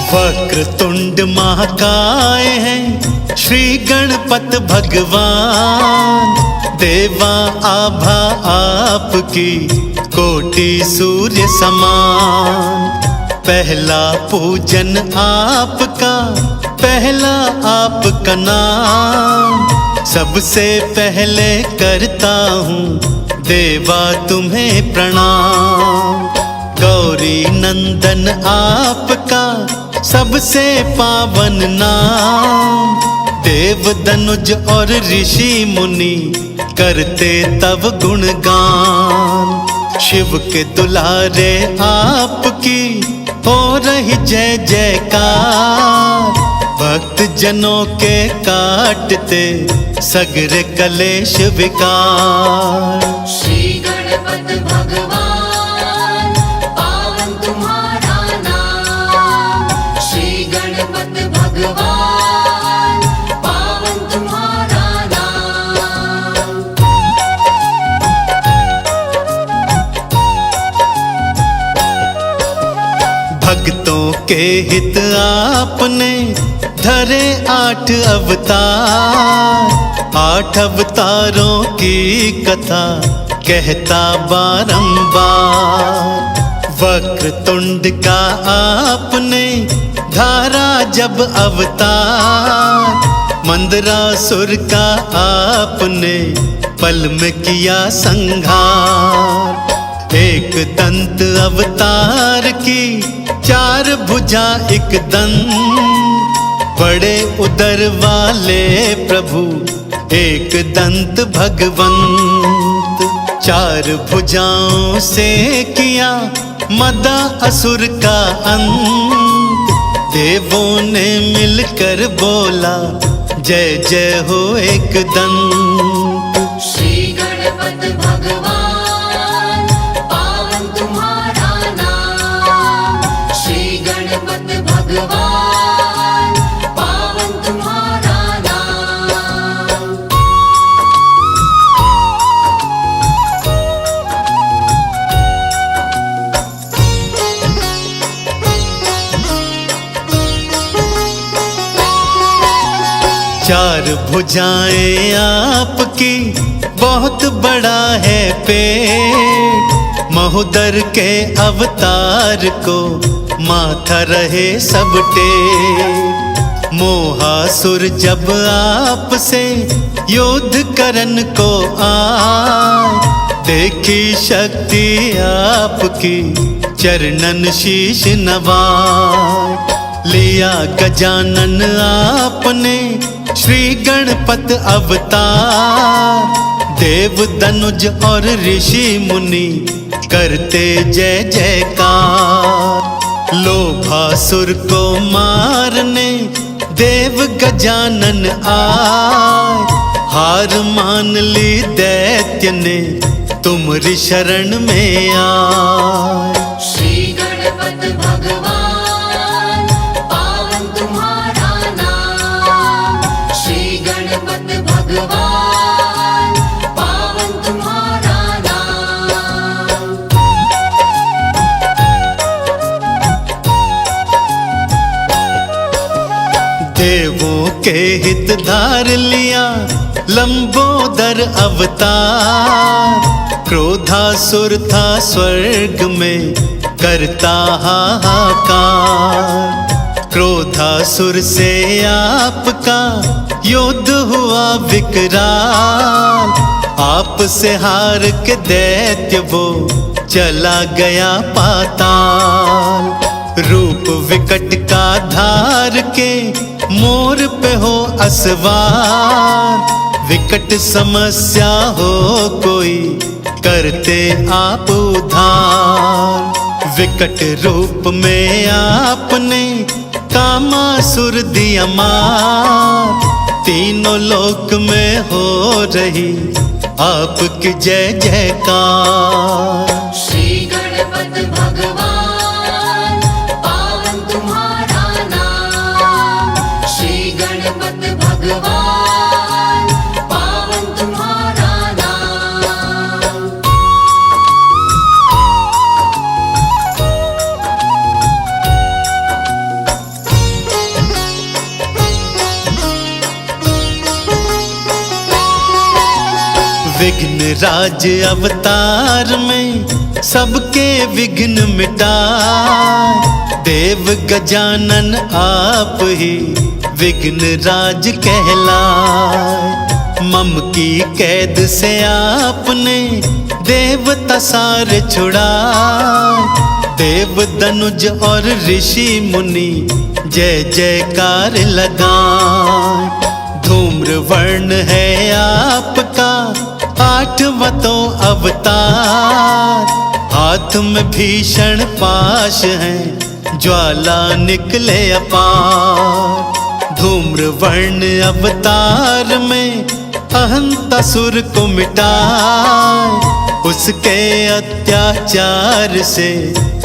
वक्रतुंड महाकाय हैं श्री गणपत भगवान। देवा आभा आपकी कोटि सूर्य समान। पहला पूजन आपका, पहला आपका नाम। सबसे पहले करता हूँ देवा तुम्हें प्रणाम। गौरी नंदन आपका सबसे पावन नाम। देव दनुज और ऋषि मुनि करते तब गुणगान। शिव के दुलारे आपकी हो रही जय जयकार। भक्त जनों के काटते सगरे कलेश विकार। श्री गणपत भगवान पावन तुम्हारा नाम। श्री गणपत भगवान पावन तुम्हारा नाम। भक्तों के हित आपने धरे 8 अवतार। 8 अवतारों की कथा कहता बारंबार। वक्रतुंड का आपने धारा जब अवतार। मंदरासुर का आपने पल में किया संहार। एक दंत अवतार की 4 भुजा एक दंत। बड़े उदर वाले प्रभु एक दंत भगवंत। 4 भुजाओं से किया मदा असुर का अंत। देवों ने मिलकर बोला जय जय हो एक दंत। श्री गणपत भगवान पावन तुम्हारा नाम। श्री गणपत भगवान पावन तुम्हारा नाम। चार भुजाएं आपकी बहुत बड़ा है पेट। महोदर के अवतार को माथा रहे सब टेक। मोहासुर जब आपसे युद्ध करन को आए। देखी शक्ति आपकी चरणन शीश नवाए। लिया गजानन आपने श्री गणपत अवतार। देव दनुज और ऋषि मुनि करते जय जयकार। लोभासुर को मारने देव गजानन आए। हार मान ली दैत्य ने तुम्हारी शरण में आए। श्री गणपत भगवान पावन तुम्हारा नाम। श्री गणपत भगवान पावन तुम्हारा नाम। देवों के हित धार लिया लंबोदर अवतार। क्रोधासुर था स्वर्ग में करता हाहाकार। क्रोधासुर से आपका युद्ध हुआ विकराल। आपसे हार के दैत्य वो चला गया पाताल। रूप विकट का धार के मोर पे हो असवार। विकट समस्या हो कोई करते आप उद्धार। विकट रूप में आपने कामासुर दिया मार। तीनों लोक में हो रही आपकी जय जयकार। श्री गणपत भगवान पावन तुम्हारा नाम। श्री गणपत भगवान पावन तुम्हारा नाम। विघ्न राज अवतार में सबके विघ्न मिटाए, देव गजानन आप ही विघ्न राज कहलाए। मम की कैद से आपने देवता सारे छुड़ाए, देव दनुज और ऋषि मुनि जय जयकार लगाए। धूम्र वर्ण है आपका आठवां तो अवतार, हाथ में भीषण पाश है ज्वाला निकले अपार। धूम्र वर्ण अवतार में अहंतासुर को मिटाए, उसके अत्याचार से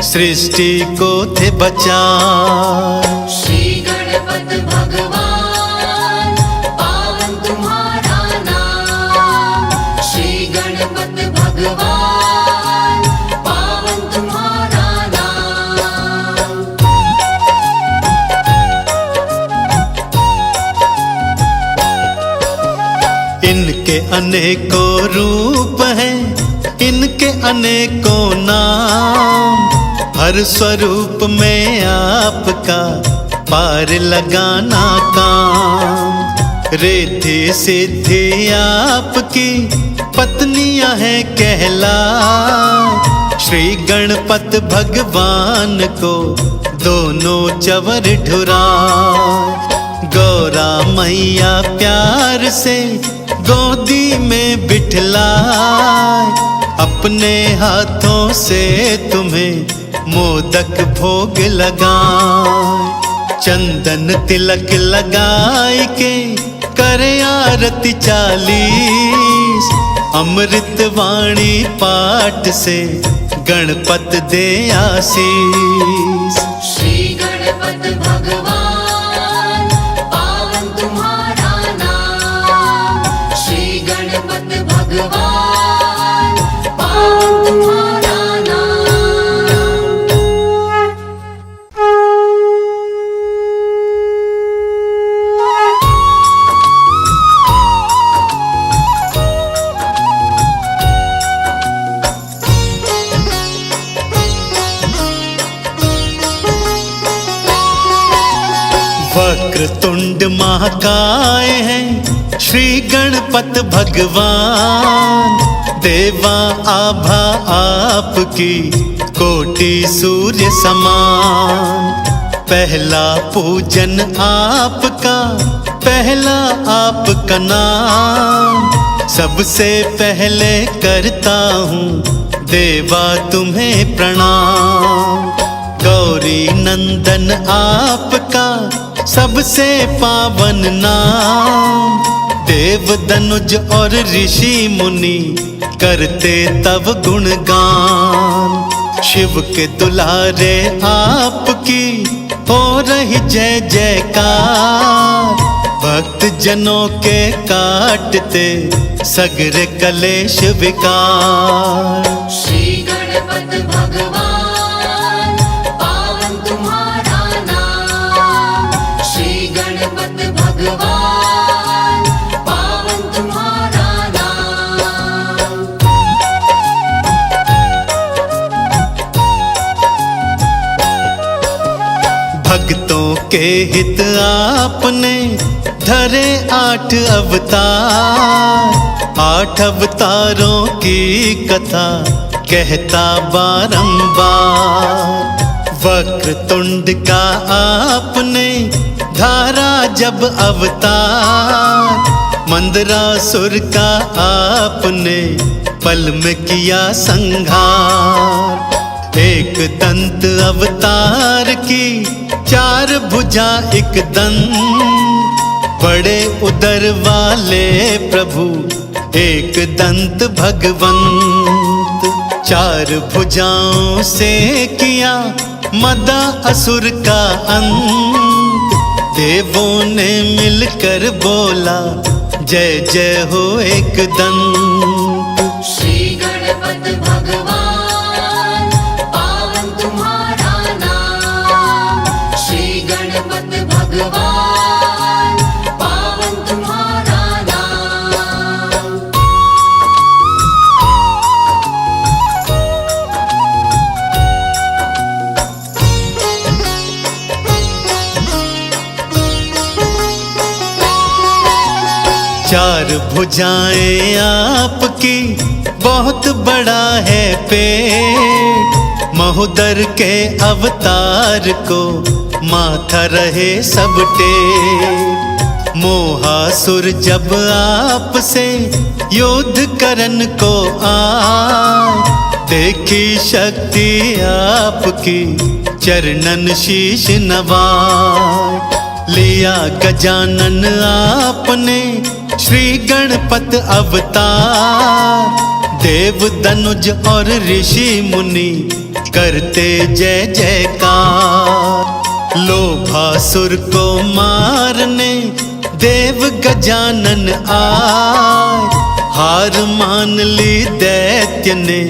सृष्टि को थे बचाए। श्री गणपत भगवान पावन तुम्हारा नाम, श्री गणपत भगवान पावन तुम्हारा नाम। इनके अनेकों रूप हैं, इनके अनेकों नाम, हर स्वरूप में आपका पार लगाना काम। रिद्धि सिद्धि आपकी पत्नियां हैं कहला, श्री गणपत भगवान को दोनों चवर ढुरा। गौरा मैया प्यार से गोदी में बिठलाए, अपने हाथों से तुम्हें मोदक भोग लगाए। चंदन तिलक लगाए के करे आरती 40, अमृत वाणी पाठ से गणपत दे आशीष। श्री गणपत भगवान पावन तुम्हारा नाम, श्री गणपत भगवान पावन तुम्हारा नाम। वक्रतुंड महाकाय हैं श्री गणपत भगवान, देवा आभा आपकी कोटि सूर्य समान। पहला पूजन आपका, पहला आपका नाम, सबसे पहले करता हूँ देवा तुम्हें प्रणाम। गौरी नंदन आपका सबसे पावन नाम, देव दनुज और ऋषि मुनि करते तब गुणगान। शिव के दुलारे आपकी हो रही जय जयकार, भक्त जनों के काटते सगरे कलेश विकार। श्री गणपत भगवान पावन तुम्हारा नाम, श्री गणपत भगवान पावन तुम्हारा नाम। भक्तों के हित आपने धरे 8 अवतार, 8 अवतारों की कथा कहता बारंबार। वक्रतुंड का आपने धारा जब अवतार, मंदरासुर का आपने पल में किया संहार। एक दंत अवतार की 4 भुजा एक दंत, बड़े उदर वाले प्रभु एक दंत भगवंत। 4 भुजाओं से किया मदा असुर का अंत, देवों ने मिलकर बोला जय जय हो एक दंत। श्री गणपत भगवान पावन तुम्हारा नाम, श्री गणपत भगवान पावन तुम्हारा नाम। चार भुजाएं आपकी, बहुत बड़ा है पेट। महोदर के अवतार को माथा रहे सब टेक। मोहासुर जब आपसे युद्ध करन को आए, देखी शक्ति आपकी चरणन शीश नवाए। लिया गजानन आपने श्री गणपत अवतार। देव दनुज और ऋषि मुनि करते जय जयकार। लोभासुर को मारने देव गजानन आए। हार मान ली दैत्य ने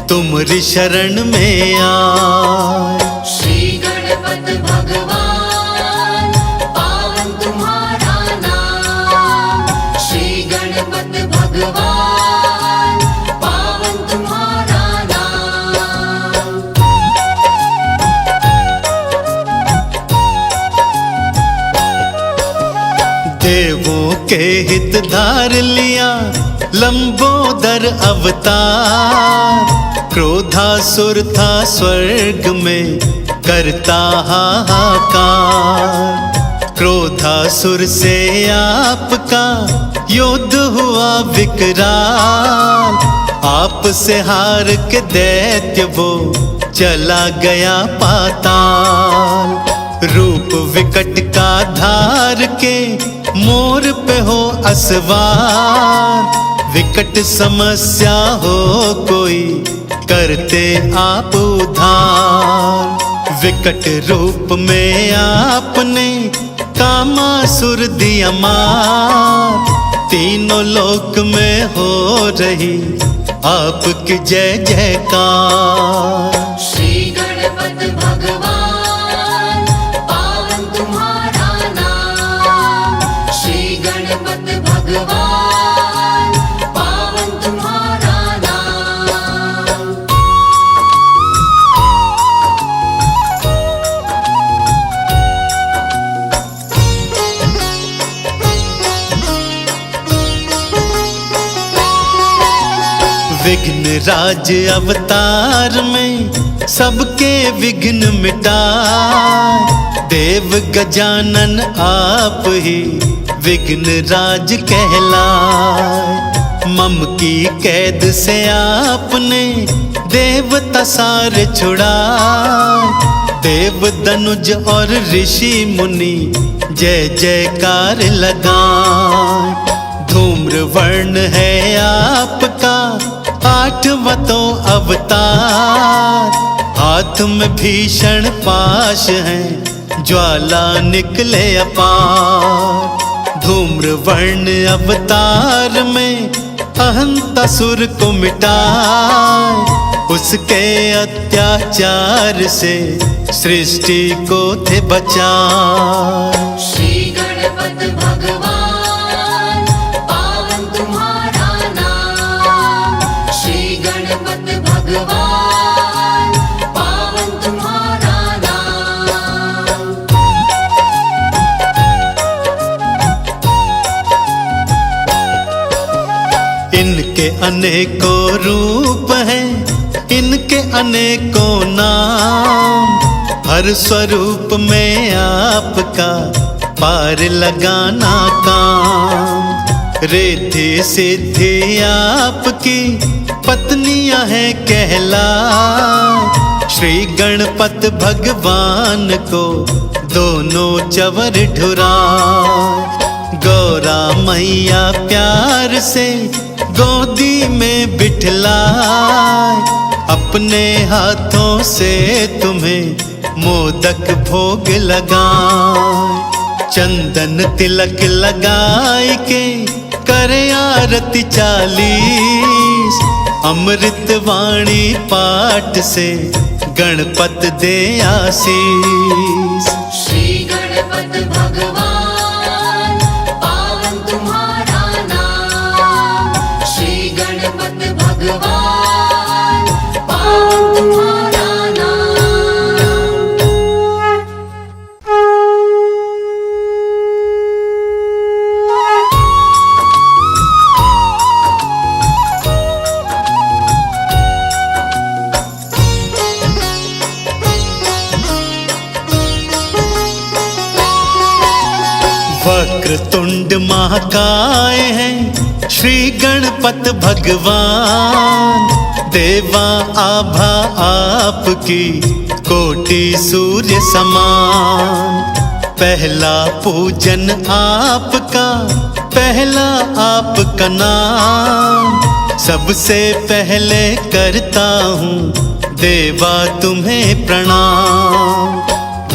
तुम्हारी शरण में आए। श्री गणपत भगवान पावन तुम्हारा नाम। श्री गणपत भगवान पावन तुम्हारा नाम। देवों के हित धार लिया लंबोदर अवतार। क्रोधासुर था स्वर्ग में करता हाहाकार। क्रोधासुर से आपका युद्ध हुआ विकराल। आपसे हार के दैत्य वो चला गया पाताल। रूप विकट का धार के मोर पे हो असवार। विकट समस्या हो कोई करते आप उद्धार। विकट रूप में आपने कामासुर दिया मार। तीनों लोक में हो रही आपकी जय जयकार। श्री गणपत भगवान पावन तुम्हारा नाम। श्री गणपत भगवान पावन तुम्हारा नाम। विघ्न राज अवतार में सबके विघ्न मिटाए। देव गजानन आप ही विघ्न राज कहलाए। मम की कैद से आपने देवता सारे छुड़ाए। देव दनुज और ऋषि मुनि जय जयकार लगाए। धूम्र वर्ण है आपका आठवां तो अवतार। हाथ में भीषण पाश है ज्वाला निकले अपार। धूम्र वर्ण अवतार में अहंतासुर को मिटाए। उसके अत्याचार से सृष्टि को थे बचाए। श्री गणपत भगवान पावन तुम्हारा नाम। श्री गणपत भगवान पावन तुम्हारा नाम। इनके अनेकों रूप हैं, इनके अनेकों नाम। हर स्वरूप में आपका पार लगाना काम। रिद्धि सिद्धि आपकी पत्नियां हैं कहला। श्री गणपत भगवान को दोनों चवर ढुरा। गौरा मैया प्यार से गोदी में बिठलाए। अपने हाथों से तुम्हें मोदक भोग लगाए। चंदन तिलक लगाए के करे आरती 40। अमृत वाणी पाठ से गणपत दे आशीष। श्री गणपत भगवान पावन तुम्हारा नाम। श्री गणपत भगवान पावन तुम्हारा नाम। वक्रतुंड महाकाय हैं श्री गणपत भगवान। देवा आभा आपकी कोटि सूर्य समान। पहला पूजन आपका, पहला आपका नाम। सबसे पहले करता हूँ देवा तुम्हें प्रणाम।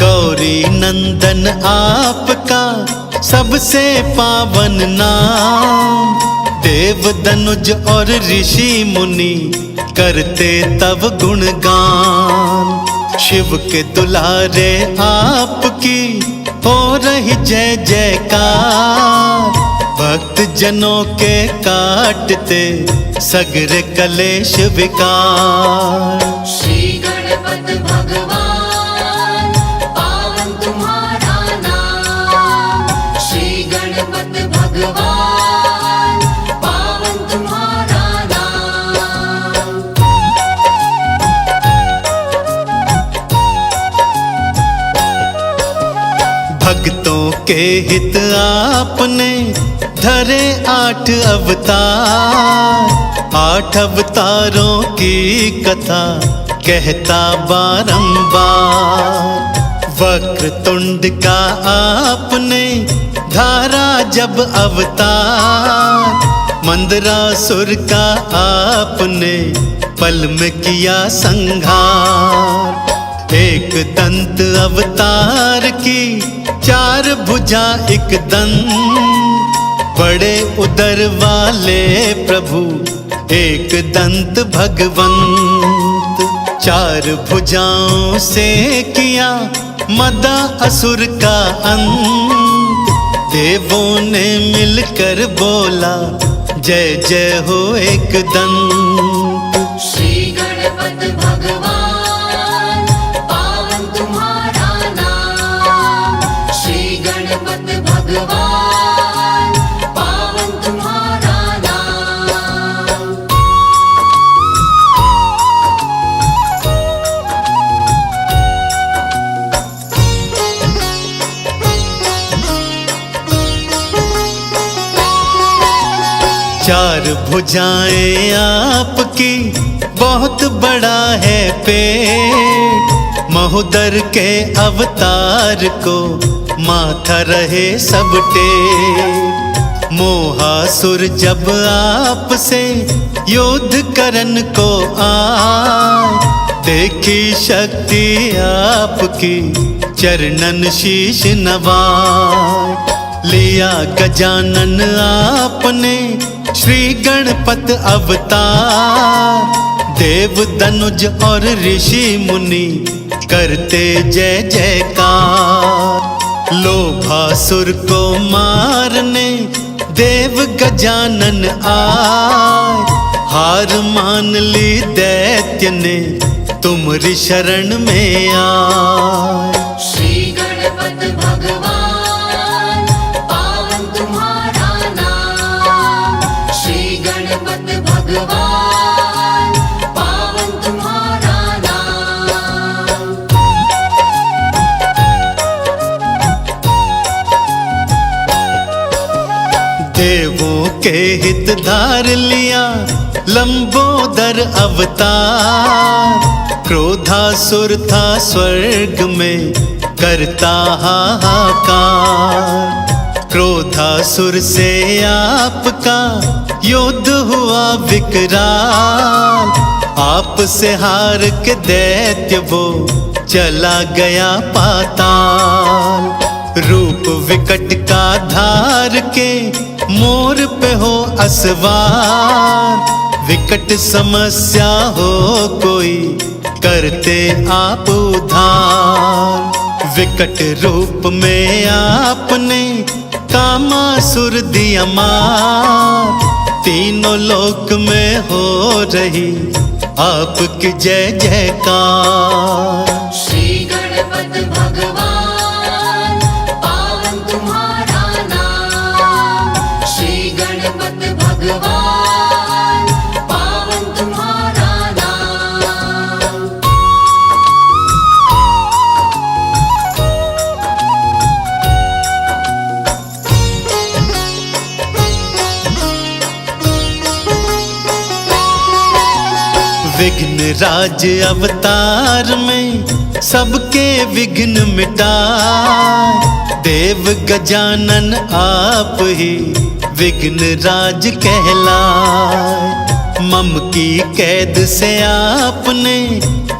गौरी नंदन आपका सबसे पावन नाम। देव दनुज और ऋषि मुनि करते तब गुणगान। शिव के दुलारे आपकी हो रही जय जयकार। भक्त जनों के काटते सगरे कलेश विकार। श्री गणपत भगवान पावन तुम्हारा नाम। श्री गणपत भगवान पावन तुम्हारा नाम। भक्तों के हित आपने धरे 8 अवतार। 8 अवतारों की कथा कहता बारंबार। वक्रतुंड का आपने धारा जब अवतार। मंदरासुर का आपने पल में किया संहार। एक दंत अवतार की 4 भुजा एक दंत। बड़े उदर वाले प्रभु एक दंत भगवंत। 4 भुजाओं से किया मदा असुर का अंत। देवों ने मिलकर बोला जय जय हो एक दंत। श्री गणपत भगवान पावन तुम्हारा नाम। श्री गणपत भगवान पावन तुम्हारा नाम। चार भुजाएं आपकी बहुत बड़ा है पेट। महोदर के अवतार को माथा रहे सब टेक। मोहासुर जब आपसे युद्ध करन को आए। देखी शक्ति आपकी चरणन शीश नवाए। लिया गजानन आपने श्री गणपत अवतार। देव दनुज और ऋषि मुनि करते जय जयकार। लोभासुर को मारने देव गजानन आए। हार मान ली दैत्य ने तुम्हारी शरण में आए। श्री गणपत भगवान पावन तुम्हारा नाम। श्री गणपत भगवान पावन तुम्हारा नाम। देवों के हित धार लिया लंबोदर अवतार। क्रोधासुर था स्वर्ग में करता हाहाकार। क्रोधासुर से आपका युद्ध हुआ विकराल। आपसे हार के दैत्य वो चला गया पाताल। रूप विकट का धार के मोर पे हो असवार। विकट समस्या हो कोई करते आप उद्धार। विकट रूप में आपने कामासुर दिया मार। तीनों लोक में हो रही आपकी जय जयकार। श्री गणपत भगवान पावन तुम्हारा नाम। श्री गणपत भगवान पावन तुम्हारा नाम। विघ्न राज अवतार में सबके विघ्न मिटाए। देव गजानन आप ही विघ्न राज कहलाए। मम की कैद से आपने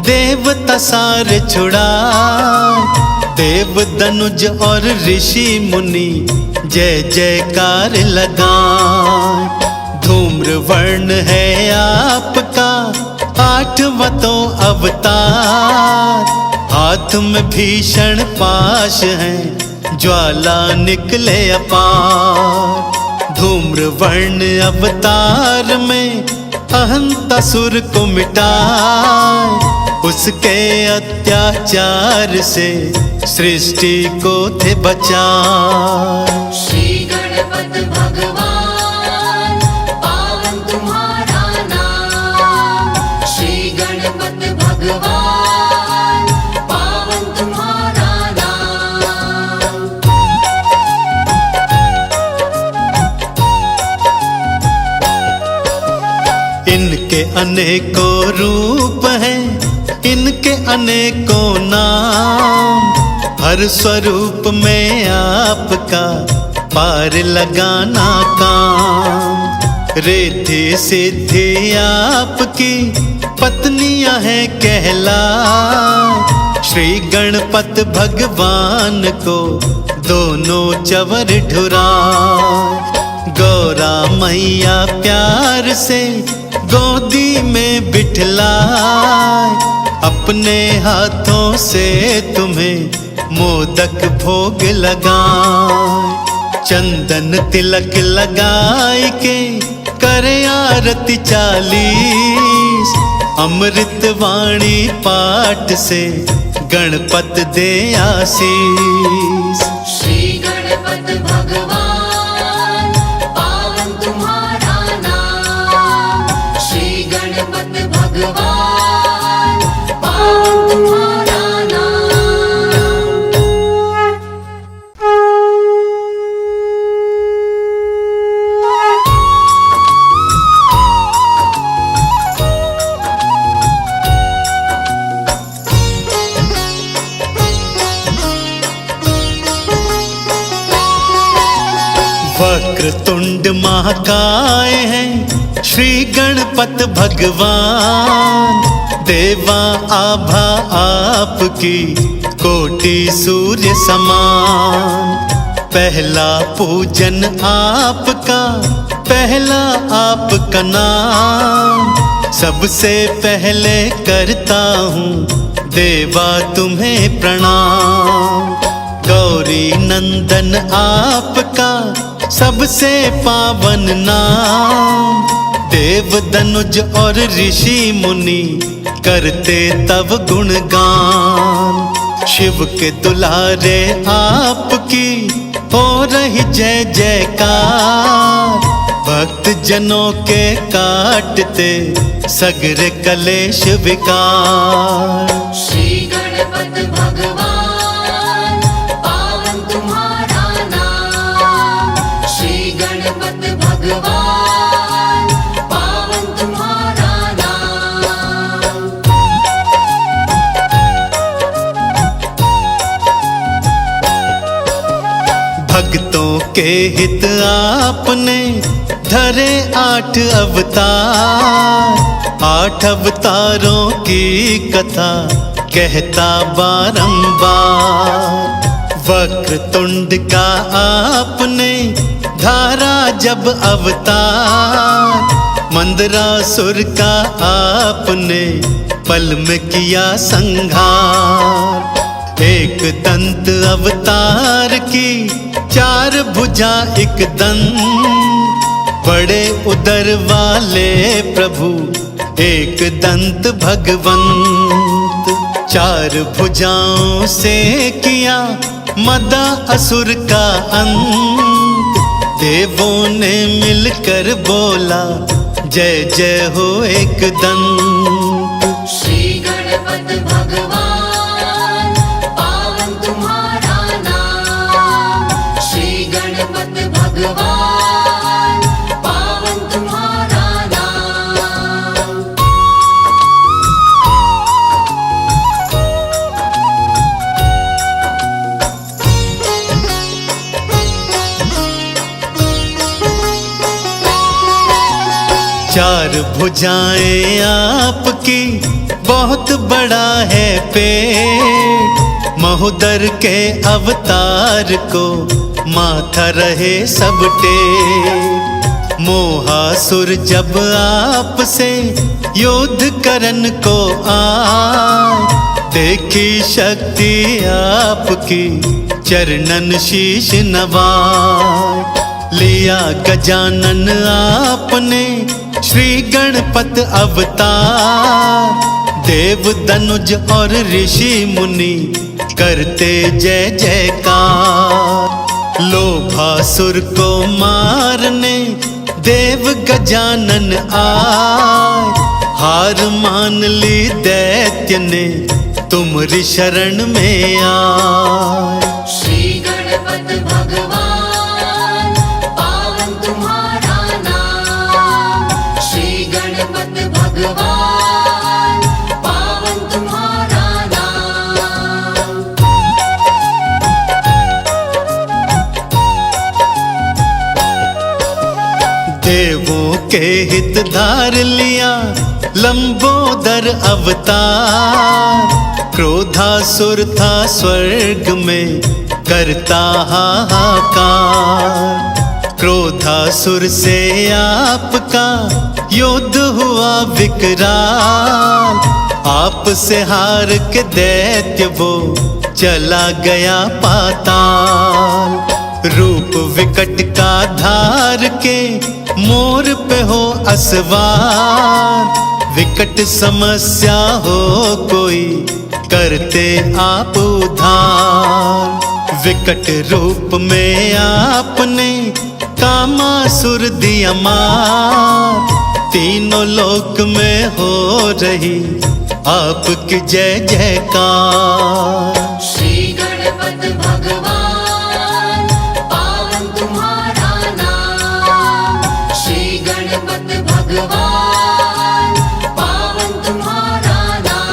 देवता सारे छुड़ाए। देव दनुज और ऋषि मुनि जय जयकार लगाए। धूम्र वर्ण है आपका आठवां तो अवतार। हाथ में भीषण पाश है ज्वाला निकले अपार। धूम्र वर्ण अवतार में अहंतासुर को मिटाए। उसके अत्याचार से सृष्टि को थे बचाए। श्री गणपति भगवान पावन तुम्हारा नाम। श्री गणपति भगवान पावन तुम्हारा नाम। इनके अनेकों रूप हैं, इनके अनेकों नाम। हर स्वरूप में आपका पार लगाना काम। रिद्धि सिद्धि आपकी पत्नियां हैं कहला। श्री गणपत भगवान को दोनों चवर ढुरा। गौरा मैया प्यार से गोदी में बिठलाए। अपने हाथों से तुम्हें मोदक भोग लगाए। चंदन तिलक लगाए के करे आरती 40। अमृत वाणी पाठ से गणपत दे आशीष। श्री गणपति भगवान पावन तुम्हारा नाम। श्री गणपति भगवान पावन तुम्हारा नाम। वक्रतुंड महाकाय हैं श्री गणपत भगवान। देवा आभा आपकी कोटि सूर्य समान। पहला पूजन आपका, पहला आपका नाम। सबसे पहले करता हूँ देवा तुम्हें प्रणाम। गौरी नंदन आपका सबसे पावन नाम। देव दनुज और ऋषि मुनि करते तब गुणगान। शिव के दुलारे आपकी हो रही जय जयकार। भक्त जनों के काटते सगरे कलेश विकार। श्री गणपति भगवान पावन तुम्हारा नाम। श्री गणपति भगवान पावन तुम्हारा नाम। भक्तों के हित आपने धरे 8 अवतार। 8 अवतारों की कथा कहता बारंबार। वक्रतुंड का आपने धारा जब अवतार। मंदरासुर का आपने पल में किया संहार। एक दंत अवतार की 4 भुजा एक दंत। बड़े उदर वाले प्रभु एक दंत भगवंत। 4 भुजाओं से किया मदा असुर का अंत। देवों ने मिलकर बोला जय जय हो एक दंत। श्री गणपति भगवान पावन तुम्हारा नाम। श्री गणपति भगवान पावन तुम्हारा नाम। चार भुजाएं आपकी, बहुत बड़ा है पेट। महोदर के अवतार को माथा रहे सब टेक। मोहासुर जब आपसे युद्ध करन को आए, देखी शक्ति आपकी चरणन शीश नवाए। लिया गजानन आपने श्री गणपत अवतार। देव दनुज और ऋषि मुनि करते जय जयकार। लोभासुर को मारने देव गजानन आए। हार मान ली दैत्य ने तुम्हारी शरण में आए। श्री गणपत भगवान पावन तुम्हारा नाम। श्री गणपत भगवान पावन तुम्हारा नाम। देवों के हित धार लिया लंबोदर अवतार। क्रोधासुर था स्वर्ग में करता हाहाकार। क्रोधासुर से आपका युद्ध हुआ विकराल। आप से हार के दैत्य वो चला गया पाताल। रूप विकट का धार के मोर पे हो असवार। विकट समस्या हो कोई करते आप उद्धार। विकट रूप में आपने कामासुर दिया मार। तीनों लोक में हो रही आपकी जय जयकार। श्री गणपत भगवान पावन तुम्हारा नाम। श्री गणपत भगवान पावन तुम्हारा नाम।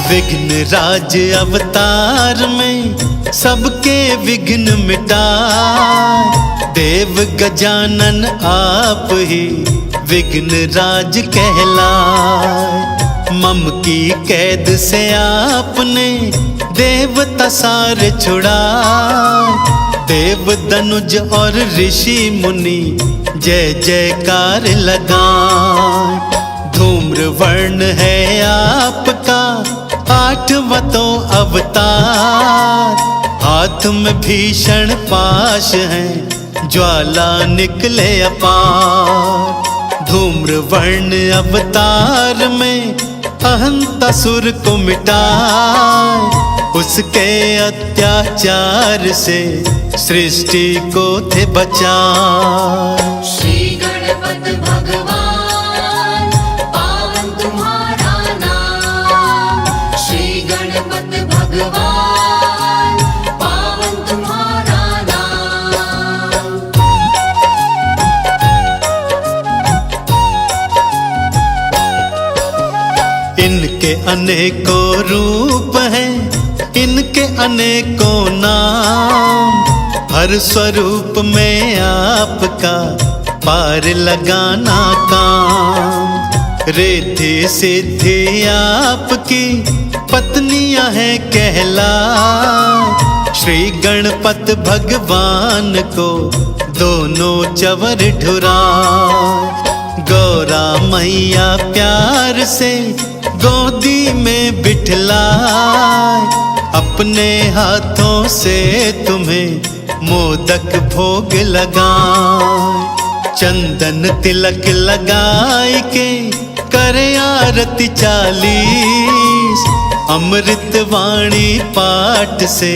विघ्न राज अवतार में सबके विघ्न मिटाए। देव गजानन आप ही विघ्न राज कहलाए। मम की कैद से आपने देवता सारे छुड़ाए। देव दनुज और ऋषि मुनि जय जयकार लगाए। धूम्र वर्ण है आपका आठवां तो अवतार। हाथ में भीषण पाश है ज्वाला निकले अपार। धूम्र वर्ण अवतार में अहंतासुर को मिटाए। उसके अत्याचार से सृष्टि को थे बचाए। श्री गणपत भगवान पावन तुम्हारा नाम। श्री गणपत भगवान पावन तुम्हारा नाम। इनके अनेकों रूप हैं, इनके अनेकों नाम। हर स्वरूप में आपका पार लगाना काम। रिद्धि सिद्धि आपकी पत्नियां हैं कहला। श्री गणपत भगवान को दोनों चवर ढुरा। गौरा मैया प्यार से गोदी में बिठलाए। अपने हाथों से तुम्हें मोदक भोग लगाए। चंदन तिलक लगाए के करे आरती 40। अमृत वाणी पाठ से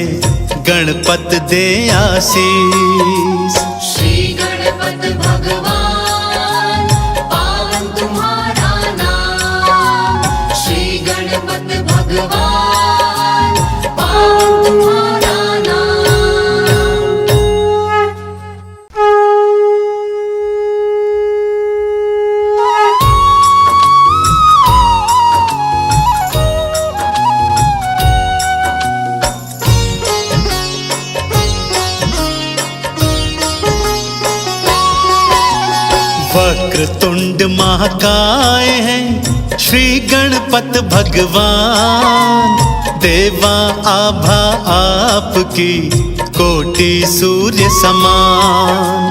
गणपत दे आशीष। श्री गणपत भगवान पावन तुम्हारा नाम। श्री गणपत भगवान पावन तुम्हारा नाम। वक्रतुंड महाकाय हैं श्री गणपत भगवान। देवा आभा आपकी कोटि सूर्य समान।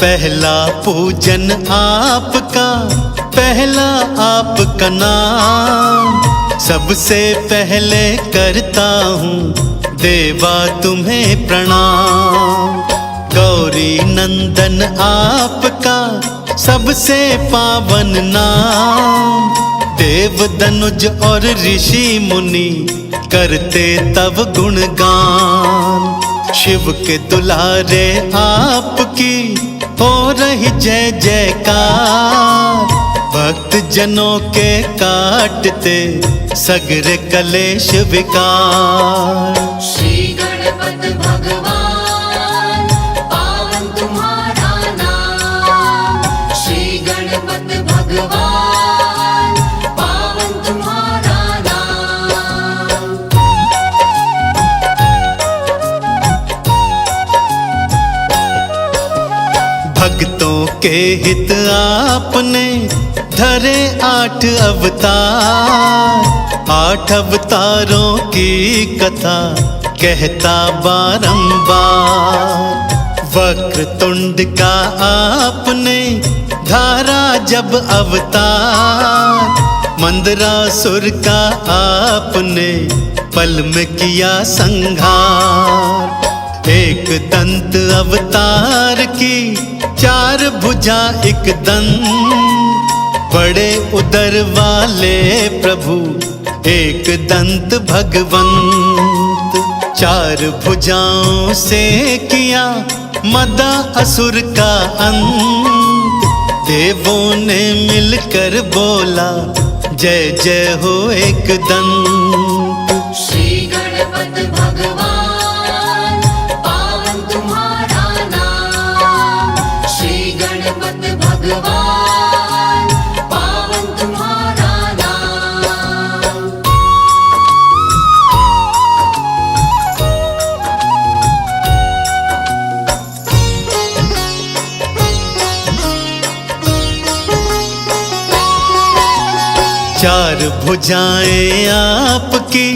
पहला पूजन आपका, पहला आपका नाम। सबसे पहले करता हूँ देवा तुम्हें प्रणाम। गौरी नंदन आपका सबसे पावन नाम। देव दनुज और ऋषि मुनि करते तब गुणगान। शिव के दुलारे आपकी हो रही जय जयकार। भक्त जनों के काटते सगरे कलेश विकार। श्री गणपत भगवान पावन तुम्हारा नाम। श्री गणपत भगवान पावन तुम्हारा नाम। भक्तों के हित आपने धरे 8 अवतार। 8 अवतारों की कथा कहता बारंबार। वक्रतुंड का आपने धारा जब अवतार। मंदरासुर का आपने पल में किया संहार। एक दंत अवतार की 4 भुजा एक दंत। बड़े उदर वाले प्रभु एक दंत भगवंत। 4 भुजाओं से किया मदा असुर का अंत। देवों ने मिलकर बोला जय जय हो एक दंत। श्री गणपत भगवान पावन तुम्हारा नाम। श्री गणपत भगवान पावन तुम्हारा नाम। चार भुजाएं आपकी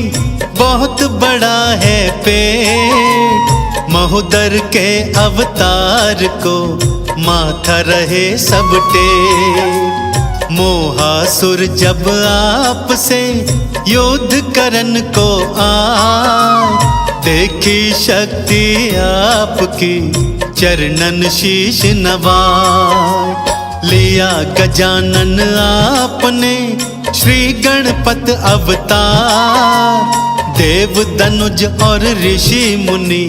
बहुत बड़ा है पेट। महोदर के अवतार को माथा रहे सब टेक। मोहासुर जब आपसे युद्ध करन को आए। देखी शक्ति आपकी चरणन शीश नवाए। लिया गजानन आपने श्री गणपत अवतार। देव दनुज और ऋषि मुनि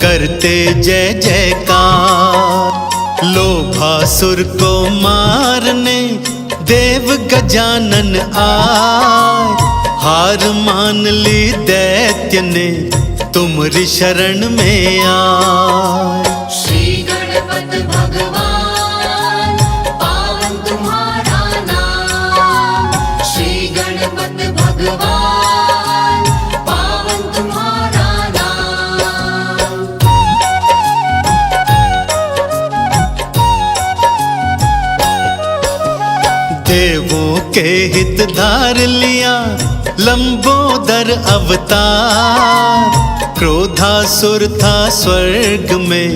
करते जय जयकार। लोभासुर को मारने देव गजानन आए। हार मान ली दैत्य ने तुम्हारी शरण में आए। श्री गणपत भगवान पावन तुम्हारा नाम। श्री गणपत भगवान पावन तुम्हारा नाम। देवों के हित धार लिया लंबोदर अवतार। क्रोधासुर था स्वर्ग में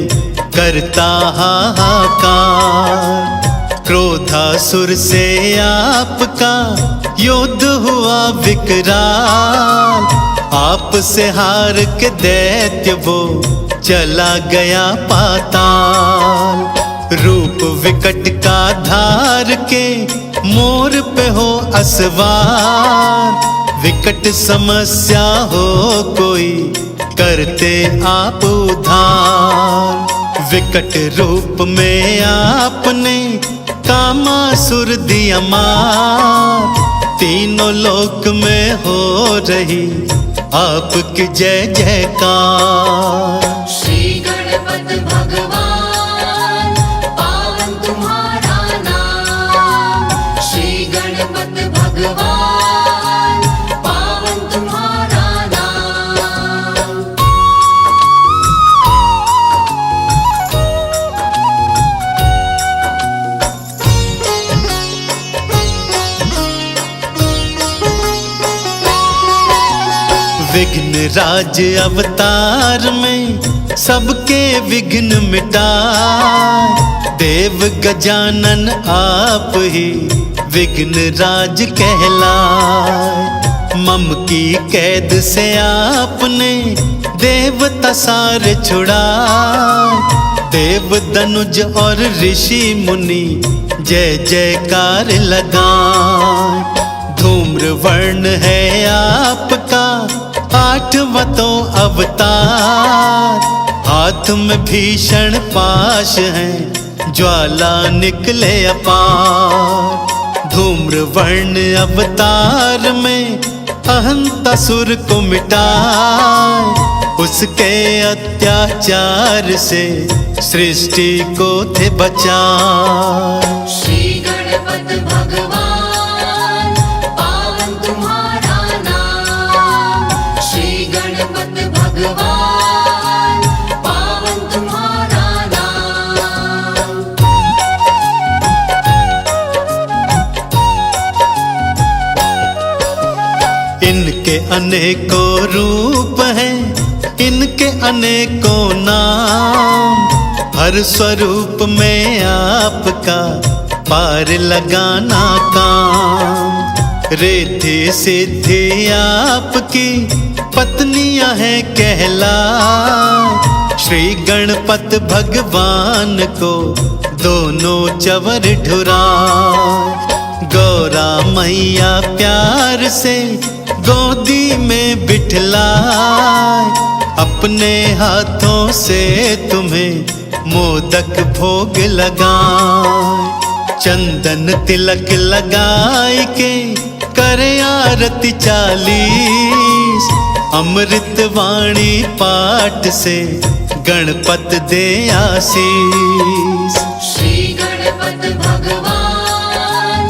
करता हाहाकार। क्रोधासुर से आपका युद्ध हुआ विकराल। आप से हार के दैत्य वो चला गया पाताल। रूप विकट का धार के मोर पे हो असवार। विकट समस्या हो कोई करते आप उद्धार। विकट रूप में आपने कामासुर दिया मार। तीनों लोक में हो रही आपकी जय जयकार। श्री गणपत भगवान पावन तुम्हारा नाम। श्री गणपत भगवान पावन तुम्हारा नाम। विघ्न राज अवतार में सबके विघ्न मिटाए, देव गजानन आप ही विघ्न राज कहलाए। मम की कैद से आपने देवता सारे छुड़ाए, देव दनुज और ऋषि मुनि जय जयकार लगाए। धूम्र वर्ण है आपका आठवां तो अवतार, हाथ में भीषण पाश है ज्वाला निकले अपार। धूम्र वर्ण अवतार में अहंतासुर को मिटाए, उसके अत्याचार से सृष्टि को थे बचाए। श्री गणपत भगवान पावन तुम्हारा नाम, श्री गणपत भगवान पावन तुम्हारा नाम। इनके अनेकों रूप हैं, इनके अनेकों नाम, हर स्वरूप में आपका पार लगाना काम। रिद्धि सिद्धि आपकी पत्नियां हैं कहला, श्री गणपत भगवान को दोनों चवर ढुरा। गौरा मैया प्यार से गोदी में बिठलाए, अपने हाथों से तुम्हें मोदक भोग लगाए। चंदन तिलक लगाए के करे आरती 40, अमृत वाणी पाठ से गणपत दे आशीष। श्री गणपत भगवान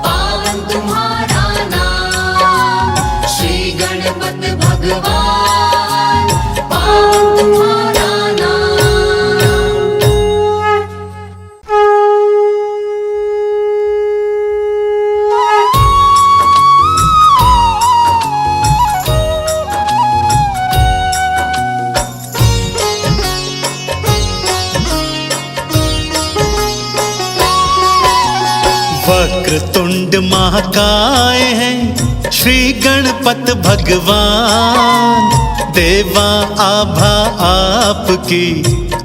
पावन तुम्हारा नाम, श्री गणपत भगवान पावन तुम्हारा नाम। वक्रतुंड महाकाय हैं श्री गणपत भगवान, देवा आभा आपकी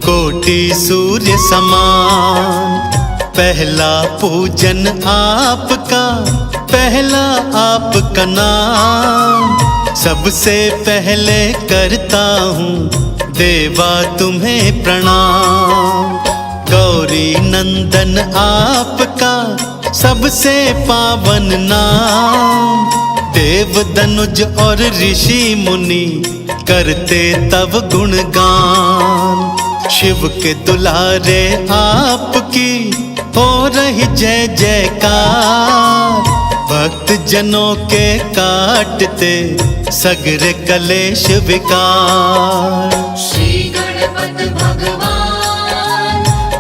कोटि सूर्य समान। पहला पूजन आपका, पहला आपका नाम, सबसे पहले करता हूँ देवा तुम्हें प्रणाम। गौरी नंदन आपका सबसे पावन नाम, देव दनुज और ऋषि मुनि करते तब गुणगान। शिव के दुलारे आपकी हो रही जय जयकार, भक्त जनों के काटते सगरे कलेश विकार। श्री गणपत भगवान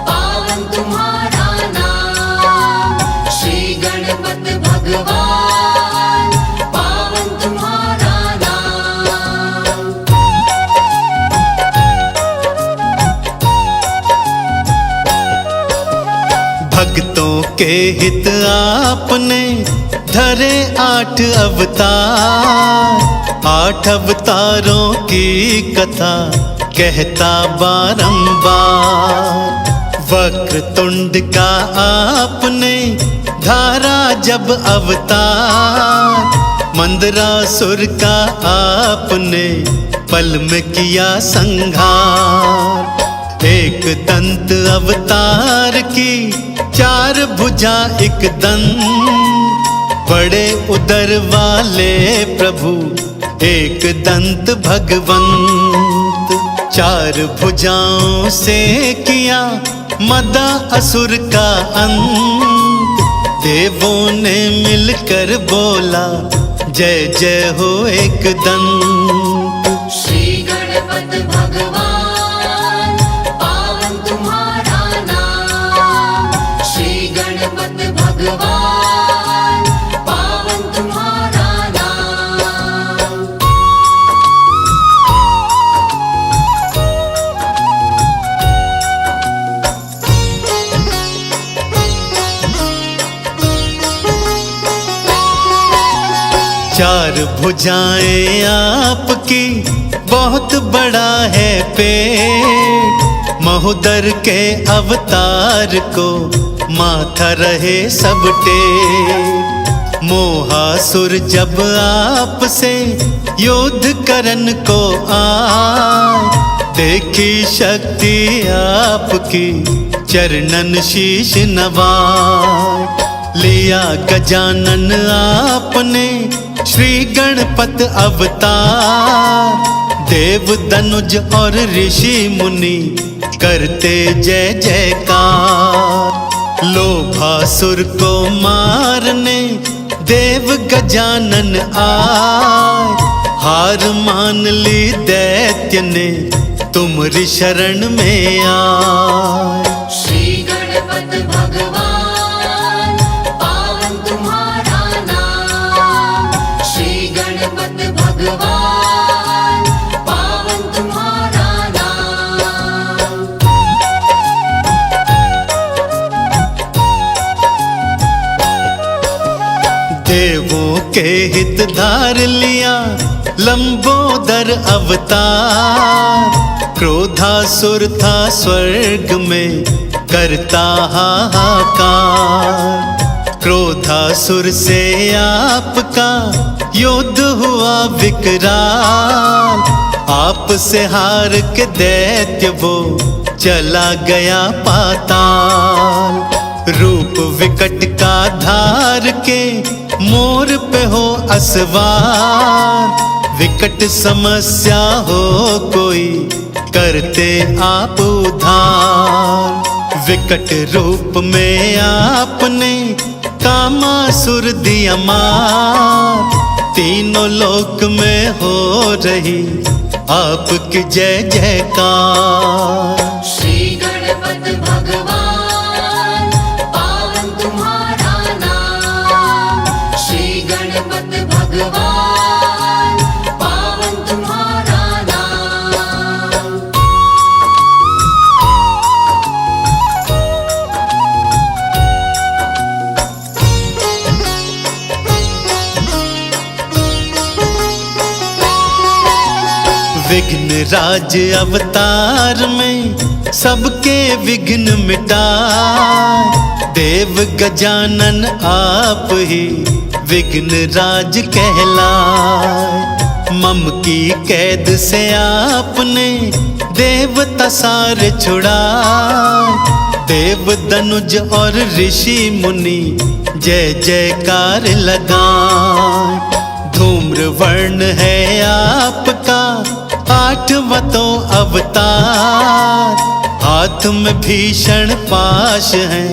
पावन तुम्हारा नाम, श्री गणपत भगवान पावन तुम्हारा नाम। भक्तों के हित आपने धरे 8 अवतार, 8 अवतारों की कथा कहता बारंबार। वक्रतुंड का आपने धारा जब अवतार, मंदरासुर का आपने पल में किया संहार। एक दंत अवतार की 4 भुजा एक दंत, बड़े उदर वाले प्रभु एक दंत भगवंत। 4 भुजाओं से किया मदा असुर का अंत, देवों ने मिलकर बोला जय जय हो एक दंत। श्री गणपत भगवान पावन तुम्हारा नाम, श्री गणपत भगवान पावन तुम्हारा नाम। चार भुजाएं आपकी, बहुत बड़ा है पेट। महोदर के अवतार को माथा रहे सब टेक। मोहासुर जब आपसे युद्ध करन को आए, देखी शक्ति आपकी चरणन शीश नवाए। लिया गजानन आपने श्री गणपत अवतार। देव दनुज और ऋषि मुनि करते जय जयकार। लोभासुर को मारने देव गजानन आए। हार मान ली दैत्य ने तुम्हारी शरण में आए। श्री गणपत भगवान पावन तुम्हारा नाम। श्री गणपत भगवान पावन तुम्हारा नाम। देवों के हित धार लिया लंबोदर अवतार। क्रोधासुर था स्वर्ग में करता हाहाकार। क्रोधासुर से आपका युद्ध हुआ विकराल। आप से हार के दैत्य वो चला गया पाताल। रूप विकट का धार के मोर पे हो असवार। विकट समस्या हो कोई करते आप उद्धार। विकट रूप में आपने कामासुर दिया मार। तीनों लोक में हो रही आपकी जय जयकार। श्री गणपत भगवान पावन तुम्हारा नाम। श्री गणपत भगवान पावन तुम्हारा नाम। विघ्न राज अवतार में सबके विघ्न मिटाए। देव गजानन आप ही विघ्न राज कहलाए। मम की कैद से आपने देवता सारे छुड़ाए। देव दनुज और ऋषि मुनि जय जयकार लगाए। धूम्र वर्ण है आपका आठवां तो अवतार। हाथ में भीषण पाश है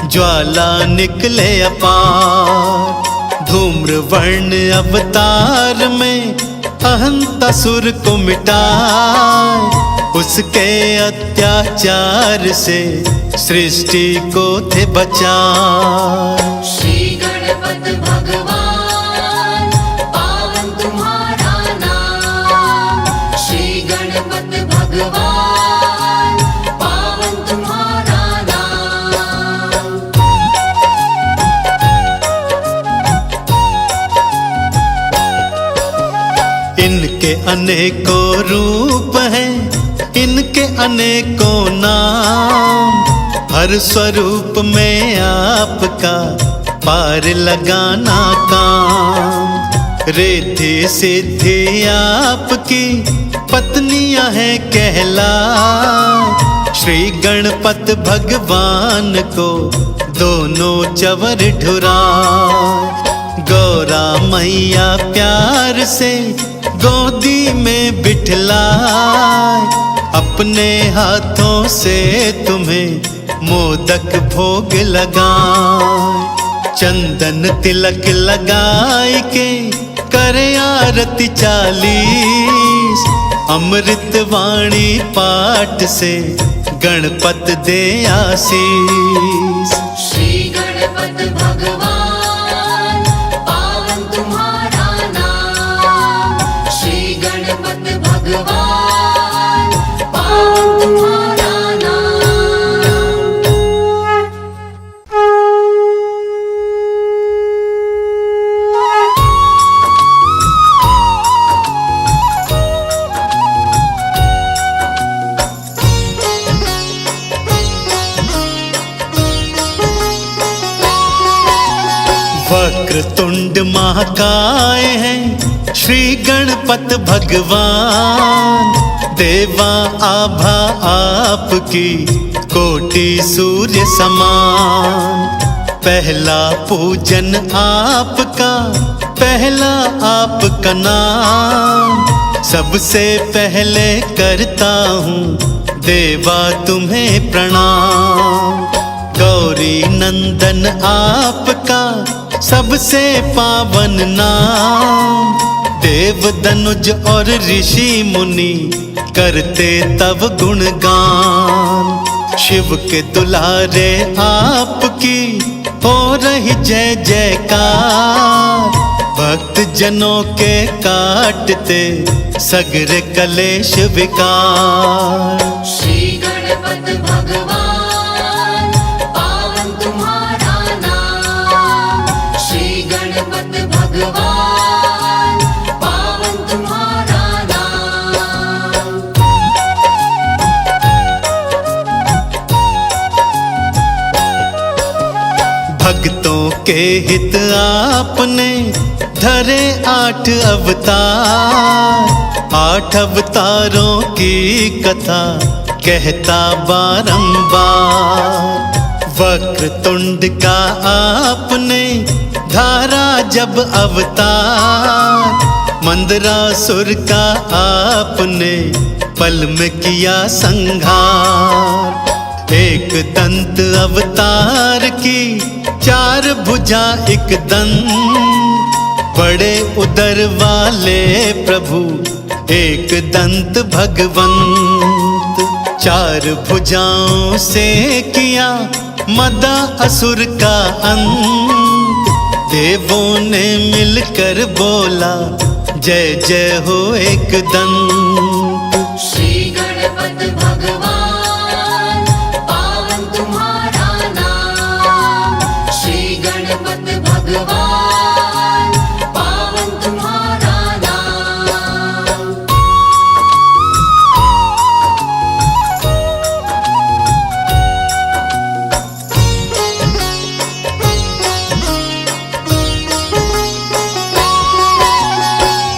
ज्वाला निकले अपार। धूम्र वर्ण अवतार में अहंतासुर को मिटाए। उसके अत्याचार से सृष्टि को थे बचाए। श्री गणपत भगवान पावन तुम्हारा नाम। श्री गणपत भगवान पावन तुम्हारा नाम। इनके अनेकों रूप हैं, इनके अनेकों नाम। हर स्वरूप में आपका पार लगाना काम। रिद्धि सिद्धि आपकी पत्नियां हैं कहला। श्री गणपत भगवान को दोनों चवर ढुरा। गौरा मैया प्यार से गोदी में बिठलाए। अपने हाथों से तुम्हें मोदक भोग लगाए। चंदन तिलक लगाए के करे आरती 40। अमृत वाणी पाठ से गणपत दे आशीष। श्री गणपत भगवान पावन तुम्हारा नाम। श्री गणपत भगवान पावन तुम्हारा नाम। वक्रतुंड महाकाय हैं श्री गणपत भगवान। देवा आभा आपकी कोटि सूर्य समान। पहला पूजन आपका, पहला आपका नाम। सबसे पहले करता हूँ देवा तुम्हें प्रणाम। गौरी नंदन आपका सबसे पावन नाम। देव दनुज और ऋषि मुनि करते तब गुणगान। शिव के दुलारे आपकी हो रही जय जयकार। भक्त जनों के काटते सगरे कलेश विकार। श्री गणपत भगवान पावन तुम्हारा नाम। श्री गणपत भगवान पावन तुम्हारा नाम। भक्तों के हित आपने धरे 8 अवतार। 8 अवतारों की कथा कहता बारंबार। वक्रतुंड का आपने धारा जब अवतार। मंदरासुर का आपने पल में किया संहार। एक दंत अवतार की 4 भुजा एक दंत। बड़े उदर वाले प्रभु एक दंत भगवंत। 4 भुजाओं से किया मदा असुर का अंत। देवों ने मिलकर बोला जय जय हो एक दंत। श्री गणपत भगवान पावन तुम्हारा नाम। श्री गणपत भगवान पावन तुम्हारा नाम।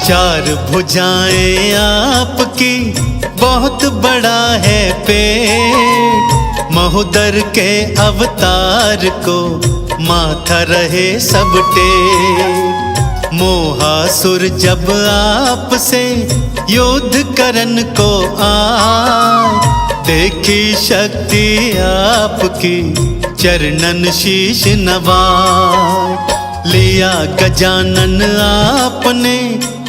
चार भुजाएं आपकी बहुत बड़ा है पेट। महोदर के अवतार को माथा रहे सब टेक। मोहासुर जब आपसे युद्ध करन को आए। देखी शक्ति आपकी चरणन शीश नवाए। लिया गजानन आपने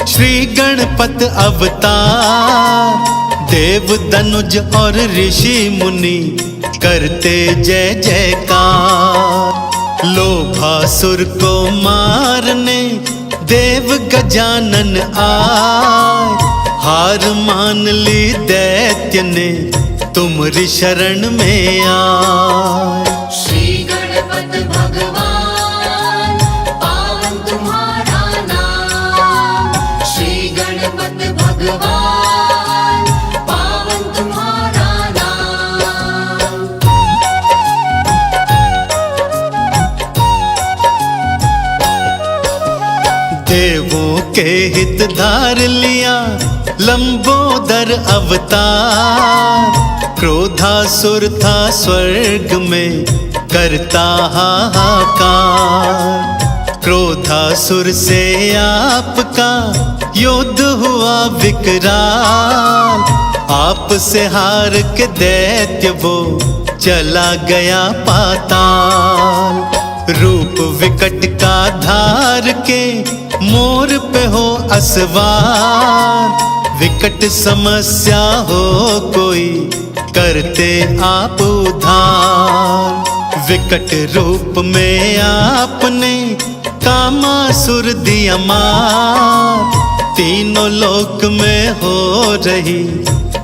श्री गणपत अवतार। देव दनुज और ऋषि मुनि करते जय जयकार। लोभासुर को मारने देव गजानन आए। हार मान ली दैत्य ने तुम्हारी शरण में आए। श्री गणपत भगवान पावन तुम्हारा नाम। श्री गणपत भगवान पावन तुम्हारा नाम। देवों के हित धार लिया लंबोदर अवतार। क्रोधासुर था स्वर्ग में करता हाहाकार। क्रोधासुर से आपका युद्ध हुआ विकराल। आप से हार के दैत्य वो चला गया पाताल। रूप विकट का धार के मोर पे हो असवार। विकट समस्या हो कोई करते आप उद्धार। विकट रूप में आपने कामासुर दिया मार। तीनों लोक में हो रही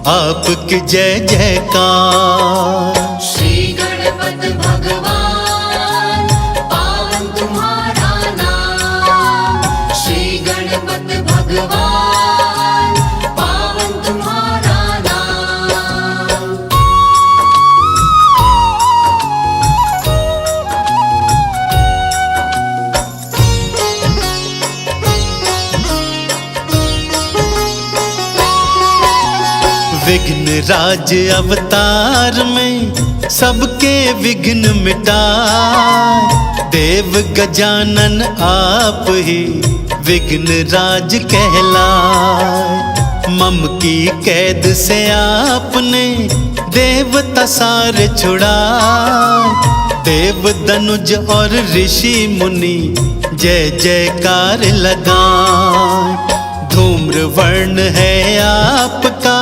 आपकी जय जयकार। श्री गणपत भगवान पावन तुम्हारा नाम। श्री गणपत भगवान पावन तुम्हारा नाम। विघ्न राज अवतार में सबके विघ्न मिटाए। देव गजानन आप ही विघ्न राज कहलाए। मम की कैद से आपने देवता सारे छुड़ाए। देव दनुज और ऋषि मुनि जय जयकार लगाए। धूम्र वर्ण है आपका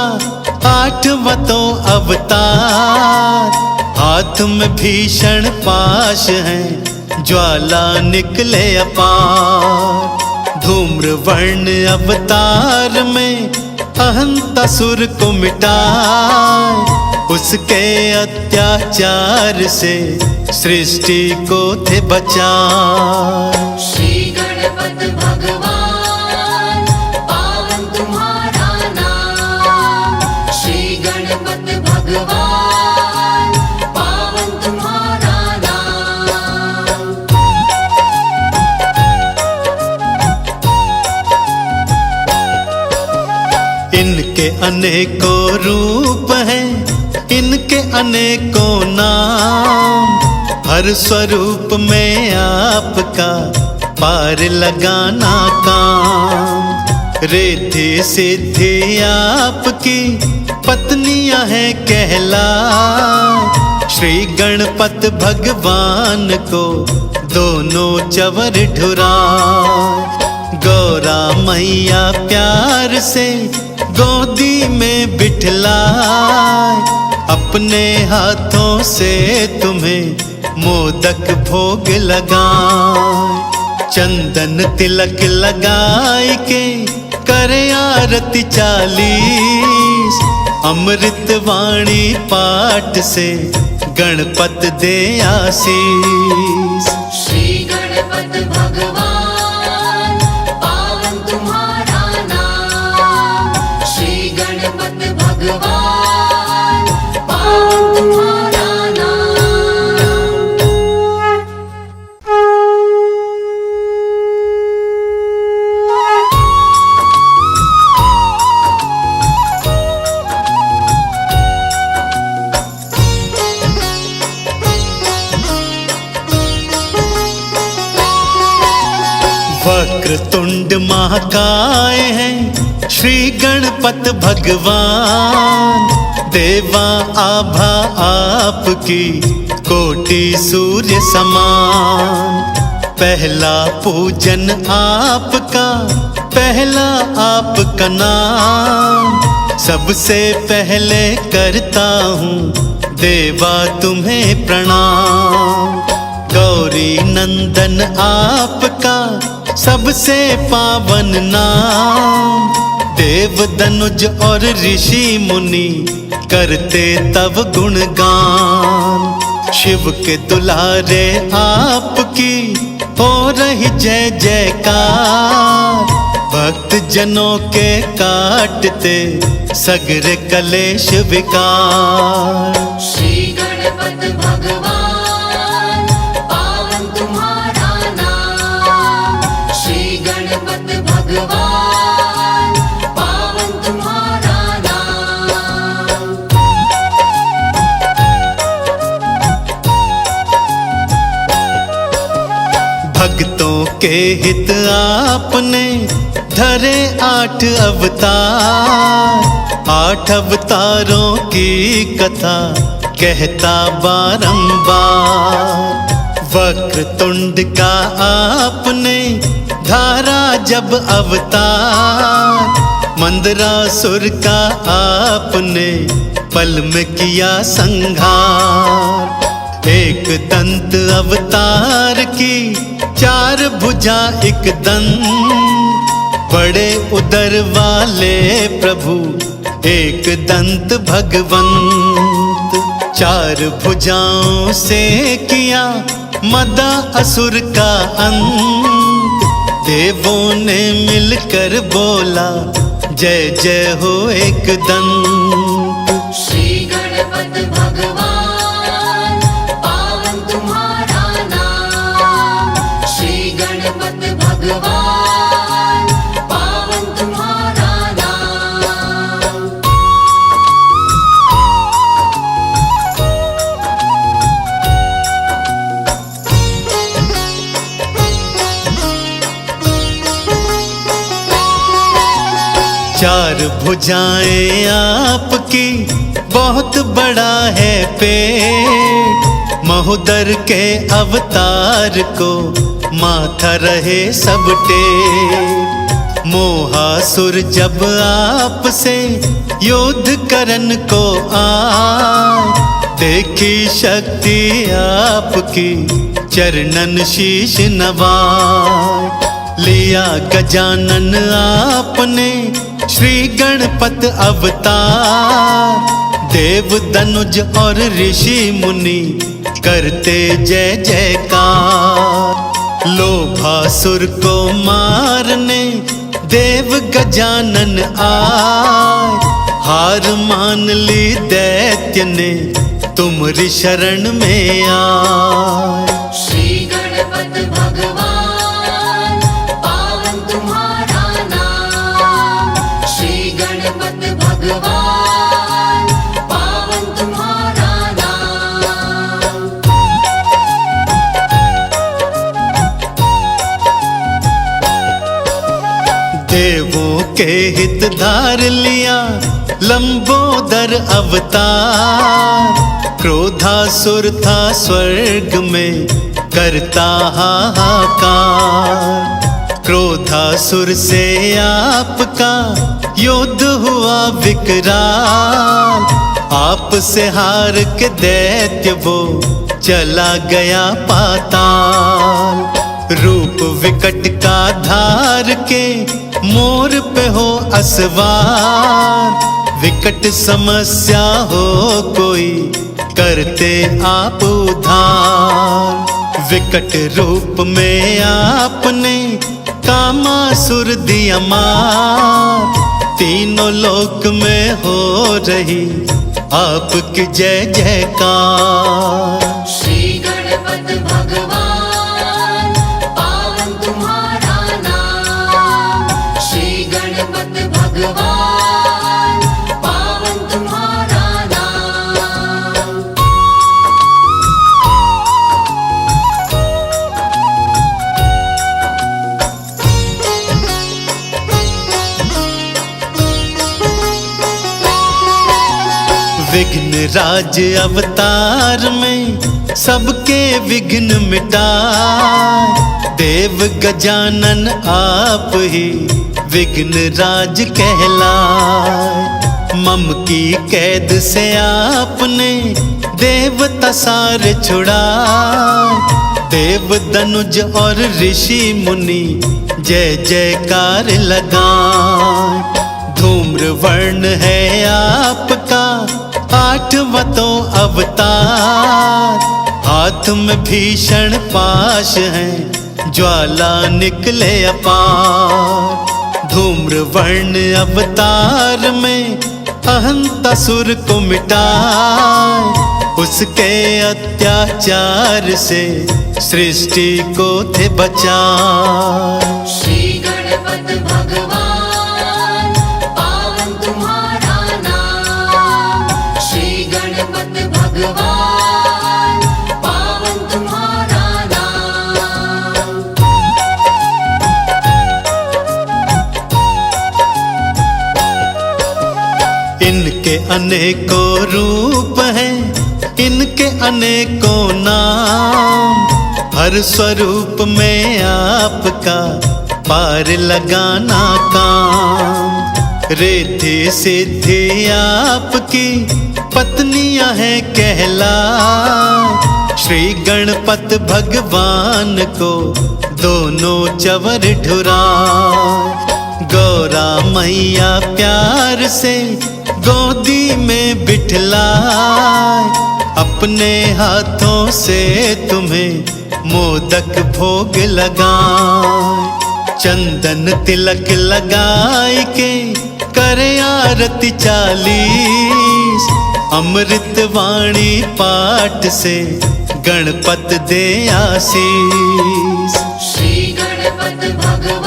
आठवां तो अवतार। हाथ में भीषण पाश है ज्वाला निकले अपार। धूम्र वर्ण अवतार में अहंतासुर को मिटाए। उसके अत्याचार से सृष्टि को थे बचाए। श्री गणपत भगवान पावन तुम्हारा नाम। श्री गणपत भगवान पावन तुम्हारा नाम। इनके अनेकों रूप हैं, इनके अनेकों नाम। हर स्वरूप में आपका पार लगाना काम। रिद्धि सिद्धि आपकी पत्नियां हैं कहला। श्री गणपत भगवान को दोनों चवर ढुरा। गौरा मैया प्यार से गोदी में बिठलाए। अपने हाथों से तुम्हें मोदक भोग लगाए। चंदन तिलक लगाए के करे आरती 40। अमृत वाणी पाठ से गणपत दे आशीष। श्री गणपत भगवान पावन तुम्हारा नाम। श्री गणपत भगवान पावन तुम्हारा नाम। वक्रतुंड महाकाय हैं श्री गणपत भगवान। देवा आभा आपकी कोटि सूर्य समान। पहला पूजन आपका, पहला आपका नाम। सबसे पहले करता हूँ देवा तुम्हें प्रणाम। गौरी नंदन आपका सबसे पावन नाम। देव दनुज और ऋषि मुनि करते तब गुणगान। शिव के दुलारे आपकी हो रही जय जयकार। भक्त जनों के काटते सगरे कलेश विकार। श्री गणपत भगवान पावन तुम्हारा नाम। श्री गणपत भगवान पावन तुम्हारा नाम। भक्तों के हित आपने धरे 8 अवतार। 8 अवतारों की कथा कहता बारंबार। वक्रतुंड का आपने धारा जब अवतार। मंदरासुर का आपने पल में किया संहार। एक दंत अवतार की 4 भुजा एक दंत। बड़े उदर वाले प्रभु एक दंत भगवंत। 4 भुजाओं से किया मदा असुर का अंत। देवों ने मिलकर बोला जय जय हो एक दंत। श्री गणपत भगवान पावन तुम्हारा नाम। श्री गणपत भगवान पावन तुम्हारा नाम। चार भुजाएं आपकी, बहुत बड़ा है पेट। महोदर के अवतार को माथा रहे सब टेक। मोहासुर जब आपसे युद्ध करन को आए, देखी शक्ति आपकी चरणन शीश नवाए। लिया गजानन आपने श्री गणपत अवतार। देव दनुज और ऋषि मुनि करते जय जयकार। लोभासुर को मारने देव गजानन आए। हार मान ली दैत्य ने तुम्हारी शरण में आए। श्री गणपत भगवान पावन तुम्हारा नाम। श्री गणपत भगवान पावन तुम्हारा नाम। देवों के हित धार लिया लंबोदर अवतार। क्रोधासुर था स्वर्ग में करता हाहाकार। क्रोधासुर से आपका युद्ध हुआ विकराल। आपसे हार के दैत्य वो चला गया पाताल। रूप विकट का धार के मोर पे हो असवार। विकट समस्या हो कोई करते आप उद्धार। विकट रूप में आपने कामासुर दिया मार। तीनों लोक में हो रही आपकी जय जयकार। श्री गणपत भगवान पावन तुम्हारा नाम। श्री गणपत भगवान पावन तुम्हारा नाम। विघ्न राज अवतार में सबके विघ्न मिटाए। देव गजानन आप ही विघ्न राज कहलाए। मम की कैद से आपने देवता सारे छुड़ाए। देव दनुज और ऋषि मुनि जय जयकार लगाए। धूम्र वर्ण है आपका आठवां तो अवतार। हाथ में भीषण पाश है ज्वाला निकले अपार। धूम्र वर्ण अवतार में अहंतासुर को मिटाए। उसके अत्याचार से सृष्टि को थे बचाए। श्री गणपत भगवान पावन तुम्हारा नाम। श्री गणपत भगवान पावन तुम्हारा नाम। इनके अनेकों रूप हैं, इनके अनेकों नाम। हर स्वरूप में आपका पार लगाना काम। रिद्धि सिद्धि आपकी पत्नियां हैं कहला। श्री गणपत भगवान को दोनों चवर ढुरा। गौरा मैया प्यार से गोदी में बिठलाए। अपने हाथों से तुम्हें मोदक भोग लगाए। चंदन तिलक लगाए के करे आरती 40। अमृत वाणी पाठ से गणपत दे आशीष। श्री गणपत भगवान